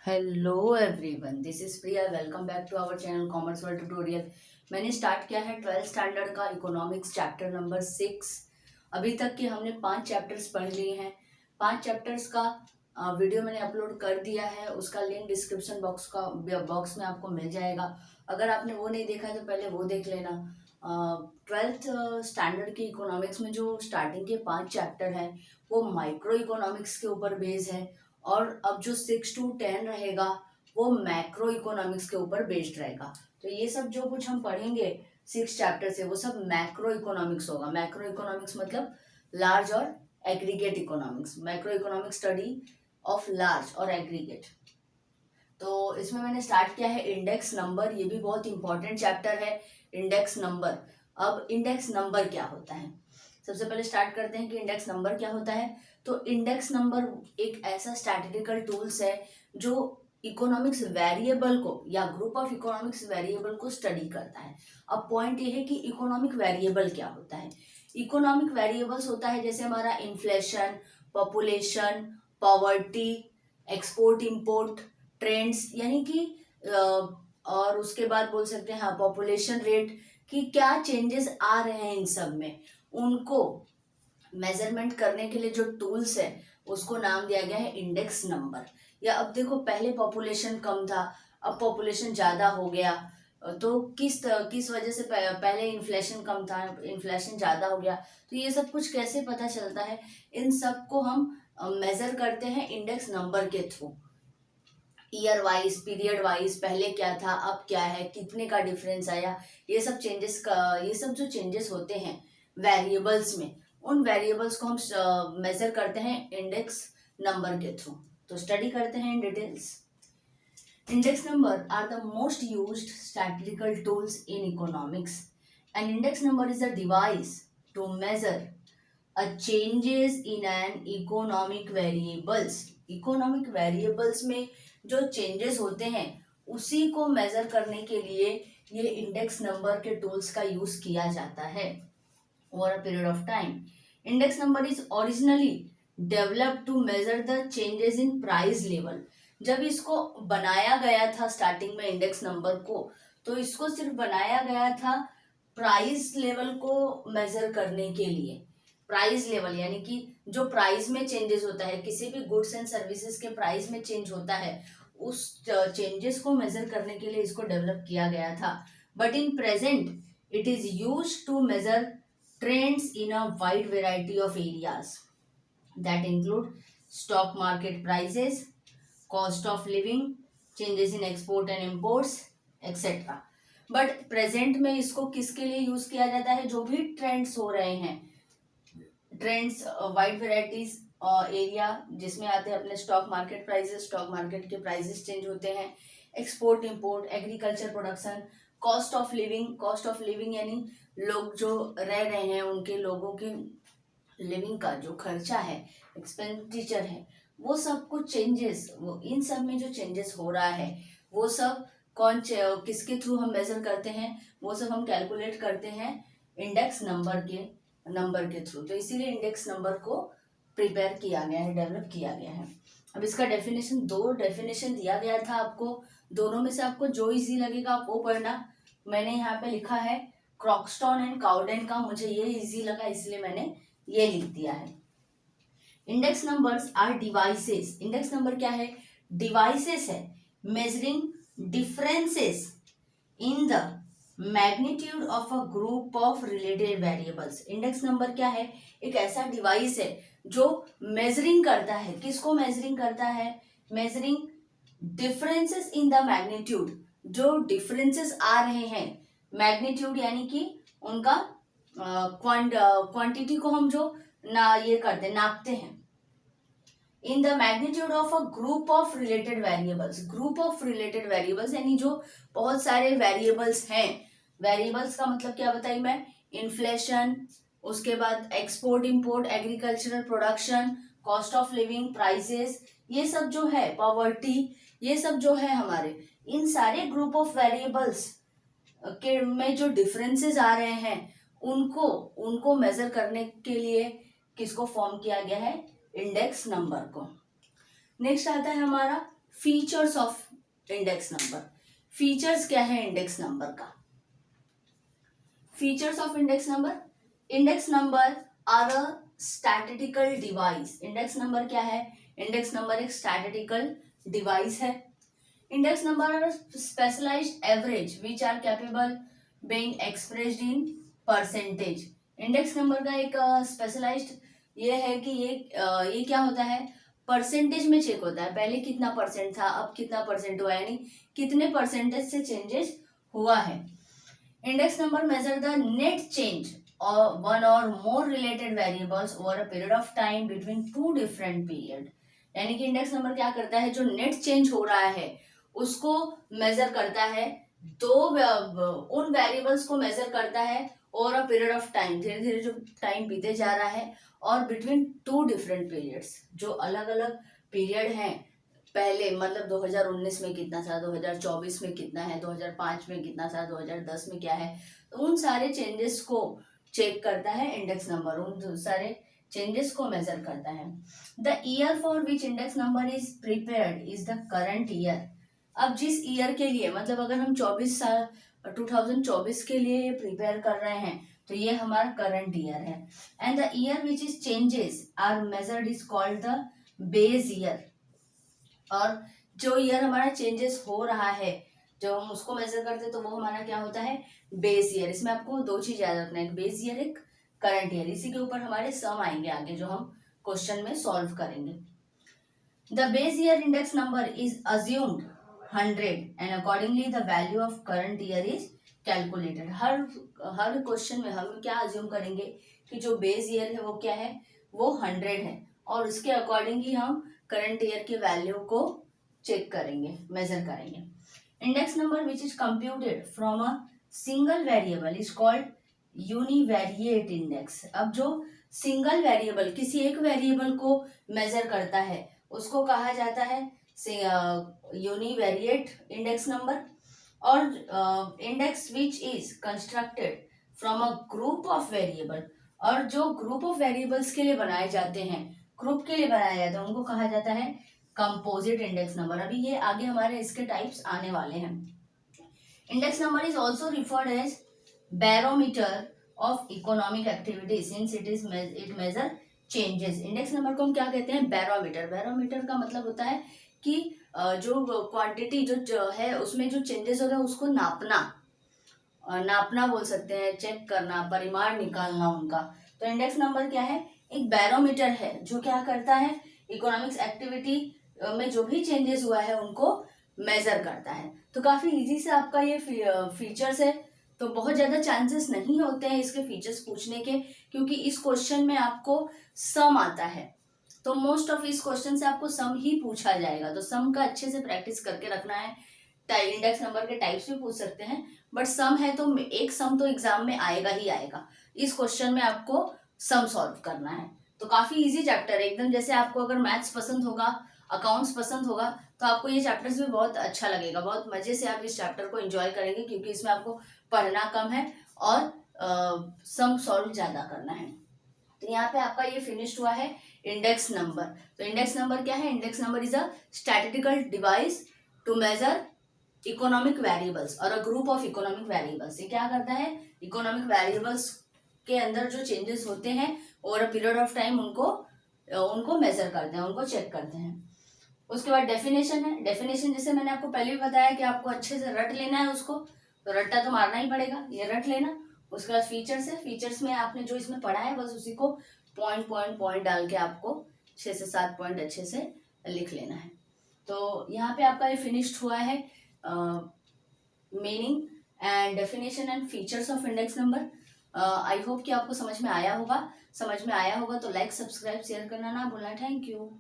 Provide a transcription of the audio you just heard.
Hello everyone, this is Priya. Welcome back to our channel commerce world tutorial. मैंने start किया है 12th standard का economics chapter number 6। अभी तक के हमने 5 चैप्टर्स पढ़ लिए हैं। 5 चैप्टर्स का वीडियो मैंने अपलोड कर दिया है, उसका लिंक डिस्क्रिप्शन बॉक्स में आपको मिल जाएगा। अगर आपने वो नहीं देखा है तो पहले वो देख लेना। 12th स्टैंडर्ड की इकोनॉमिक्स में जो स्टार्टिंग के 5 चैप्टर हैं वो माइक्रो इकोनॉमिक्स के ऊपर बेस्ड है, और अब जो 6 to 10 रहेगा वो मैक्रो इकोनॉमिक्स के ऊपर बेस्ड रहेगा। तो ये सब जो कुछ हम पढ़ेंगे 6 चैप्टर से वो सब मैक्रो इकोनॉमिक्स होगा। मैक्रो इकोनॉमिक्स मतलब लार्ज और aggregate economics, macro economic study of large और एग्रीगेट। तो इसमें मैंने स्टार्ट किया है इंडेक्स नंबर। ये भी बहुत इंपॉर्टेंट चैप्टर है, इंडेक्स नंबर। अब इंडेक्स नंबर क्या होता है, सबसे पहले स्टार्ट करते हैं कि इंडेक्स नंबर क्या होता है। तो इंडेक्स नंबर एक ऐसा स्टैटिस्टिकल टूल्स है जो इकोनॉमिक्स वेरिएबल को या ग्रुप ऑफ इकोनॉमिक्स वेरिएबल को स्टडी करता है। अब पॉइंट ये है कि इकोनॉमिक वेरिएबल क्या होता है। इकोनॉमिक वेरिएबल्स होता है जैसे हमारा inflation, population, poverty, export import, trends, यानी कि और उसके बाद बोल सकते हैं हाँ पॉपुलेशन रेट, कि क्या चेंजेस आ रहे हैं इन सब में, उनको मेजरमेंट करने के लिए जो टूल्स है उसको नाम दिया गया है इंडेक्स नंबर। या अब देखो, पहले पॉपुलेशन कम था, अब पॉपुलेशन ज्यादा हो गया, तो किस वजह से पहले इन्फ्लेशन कम था, इन्फ्लेशन ज्यादा हो गया, तो ये सब कुछ कैसे पता चलता है, इन सब को हम मेजर करते हैं इंडेक्स नंबर के through. Year wise, period wise, पहले क्या था अब क्या है, कितने का डिफरेंस आया, ये सब चेंजेस का, ये सब जो चेंजेस होते हैं वेरिएबल्स में, उन वेरिएबल्स को हम मेजर करते हैं इंडेक्स नंबर के थ्रू। तो स्टडी करते हैं in details. Index number are the most used statistical tools in economics. An index number is a device to measure a changes in an economic variables. Economic variables में जो changes होते हैं उसी को measure करने के लिए ये index number के tools का use किया जाता है over a period of time. Index number is originally developed to measure the changes in price level. जब इसको बनाया गया था स्टार्टिंग में इंडेक्स नंबर को, तो इसको सिर्फ बनाया गया था प्राइस लेवल को मेजर करने के लिए। प्राइस लेवल यानी कि जो प्राइस में चेंजेस होता है, किसी भी गुड्स एंड सर्विसेज के प्राइस में चेंज होता है, उस चेंजेस को मेजर करने के लिए इसको डेवलप किया गया था। But in present it is use to measure trends in a wide variety of areas that include stock market prices, cost of living, changes in export and imports, etc. But present में इसको किसके लिए use किया जाता है, जो भी trends हो रहे हैं, ट्रेंड्स वाइड वेराइटीज एरिया जिसमें आते हैं अपने stock market prices, stock market के प्राइसेस चेंज होते हैं, export import, agriculture production, cost of living. Cost of living यानी लोग जो रह रहे हैं उनके लोगों के लिविंग का जो खर्चा है, एक्सपेंडिचर है, वो सब कुछ चेंजेस, वो इन सब में जो चेंजेस हो रहा है वो सब किसके थ्रू हम मेजर करते हैं, वो सब हम कैलकुलेट करते हैं इंडेक्स नंबर के थ्रू। तो इसीलिए इंडेक्स नंबर को प्रिपेयर किया गया है, डेवलप किया गया है। अब इसका डेफिनेशन, 2 डेफिनेशन दिया गया था आपको, दोनों में से आपको जो इजी लगेगा आप वो पढ़ना। मैंने यहाँ पे लिखा है क्रॉक्सटन एंड काउडेन का, मुझे ये इजी लगा इसलिए मैंने ये लिख दिया है। Index numbers are devices. Index number क्या है, डिवाइसेस है measuring differences in the magnitude of a group of related variables. Index number क्या है, एक ऐसा डिवाइस है जो मेजरिंग करता है, किसको मेजरिंग करता है, measuring differences in the magnitude, जो डिफरेंसेस आ रहे हैं, मैग्नीट्यूड यानी कि उनका क्वांटिटी को हम जो ये करते नापते हैं, इन the magnitude of a group of related variables. Group of related variables यानी जो बहुत सारे वेरिएबल्स हैं, वेरिएबल्स का मतलब क्या बताई मैं, इन्फ्लेशन, उसके बाद export import, agricultural production, cost of living, prices, ये सब जो है, पॉवर्टी, ये सब जो है हमारे, इन सारे ग्रुप ऑफ वेरिएबल्स के में जो डिफरेंसेस आ रहे हैं उनको मेजर करने के लिए किसको फॉर्म किया गया है, इंडेक्स नंबर को। नेक्स्ट आता है हमारा features of index number. Features क्या है इंडेक्स नंबर का? Features of index number, index number are a statistical device. Index number क्या है? इंडेक्स नंबर एक स्टैटिस्टिकल डिवाइस है। Index number are specialised average which are capable being expressed in percentage. Index number का एक specialised ये है कि ये क्या होता है, परसेंटेज में चेक होता है। पहले कितना परसेंट था, अब कितना परसेंट हुआ, यानी कितने परसेंटेज से चेंजेस हुआ है। Index number measure the net change और वन और more related variables over a period of time between two different period. यानी कि इंडेक्स नंबर क्या करता है, जो नेट चेंज हो रहा है उसको मेजर करता है, उन वेरिएबल्स को मेजर करता है over a period of time, धीरे धीरे जो टाइम बीते जा रहा है, और बिटवीन टू डिफरेंट पीरियड्स, जो अलग अलग पीरियड हैं। पहले मतलब 2019 में कितना था, 2024 में कितना है, 2005 में कितना था, 2010 में क्या है, तो उन सारे चेंजेस को चेक करता है इंडेक्स नंबर, उन सारे चेंजेस को मेजर करता है। The year for which index number is prepared is the current year. अब जिस ईयर के लिए, मतलब अगर हम 2024 के लिए प्रिपेयर कर रहे हैं तो ये हमारा करंट ईयर है। And the year which is changes are measured is called the base year. और जो ईयर हमारा चेंजेस हो रहा है, जो हम उसको मेजर करते हैं, तो वो हमारा क्या होता है, बेस ईयर। इसमें आपको दो चीज याद रखना है, एक बेस ईयर, एक करंट ईयर। इसी के ऊपर हमारे सम आएंगे आगे, जो हम क्वेश्चन में सॉल्व करेंगे। The base year index number is assumed 100 and accordingly the value of current year is calculated. Her question में हम क्या अज्यूम करेंगे कि जो बेस ईयर है वो क्या है, वो 100 है, और उसके अकॉर्डिंग ही हम करंट ईयर की वैल्यू को चेक करेंगे, मेजर करेंगे। Index number which is computed from a single variable is called univariate index. अब जो सिंगल वेरिएबल, किसी एक वेरिएबल को मेजर करता है, उसको कहा जाता है यूनिवेरिएट इंडेक्स नंबर। और index which is constructed from a group of variable, और जो ग्रुप ऑफ वेरिएबल्स के लिए बनाए जाते हैं, ग्रुप के लिए बनाया जाता है, उनको कहा जाता है कंपोजिट इंडेक्स नंबर। अभी ये आगे हमारे इसके टाइप्स आने वाले हैं। Index number is also referred as barometer of economic activity since it measure changes. Index number को हम क्या कहते हैं, बैरोमीटर। बैरोमीटर का मतलब होता है कि जो क्वांटिटी जो है उसमें जो चेंजेस हो रहे हैं उसको नापना, नापना बोल सकते हैं, चेक करना, परिमाण निकालना उनका। तो इंडेक्स नंबर क्या है, एक बैरोमीटर है जो क्या करता है, इकोनॉमिक्स एक्टिविटी में जो भी चेंजेस हुआ है उनको मेजर करता है। तो काफी इजी से आपका ये फीचर्स है, तो बहुत ज्यादा चांसेस नहीं होते हैं इसके फीचर्स पूछने के, क्योंकि इस क्वेश्चन में आपको सम आता है, तो मोस्ट ऑफ इस क्वेश्चन से आपको सम ही पूछा जाएगा। तो सम का अच्छे से प्रैक्टिस करके रखना है। इंडेक्स नंबर के टाइप्स भी पूछ सकते हैं, बट सम है तो एक सम तो एग्जाम में आएगा ही आएगा। इस क्वेश्चन में आपको सम सॉल्व करना है। तो काफी इजी चैप्टर है एकदम। जैसे आपको अगर मैथ्स पसंद होगा, अकाउंट्स पसंद होगा, तो आपको ये चैप्टर्स भी बहुत अच्छा लगेगा, बहुत मजे से आप इस चैप्टर को एंजॉय करेंगे, क्योंकि इसमें आपको पढ़ना कम है और सम सॉल्व ज्यादा करना है। तो यहाँ पे आपका ये फिनिश्ड हुआ है इंडेक्स नंबर। तो इंडेक्स नंबर क्या है, index number is a statistical device to measure economic variables or a group of economic variables. ये क्या करता है, इकोनॉमिक वेरिएबल्स के अंदर जो चेंजेस होते हैं over a period of time उनको मेजर करते हैं, उनको चेक करते हैं। उसके बाद डेफिनेशन है। डेफिनेशन जैसे मैंने आपको पहले भी बताया कि आपको अच्छे से रट लेना है उसको, तो रट्टा तो मारना ही पड़ेगा, ये रट लेना। उसके बाद फीचर्स है। फीचर्स में आपने जो इसमें पढ़ा है बस उसी को पॉइंट डाल के आपको 6 से 7 पॉइंट अच्छे से लिख लेना है। तो यहाँ पे आपका ये फिनिश्ड हुआ है meaning and definition and features of index number. I hope कि आपको समझ में आया होगा। समझ में आया होगा तो लाइक, सब्सक्राइब, शेयर करना ना भूलना। Thank you.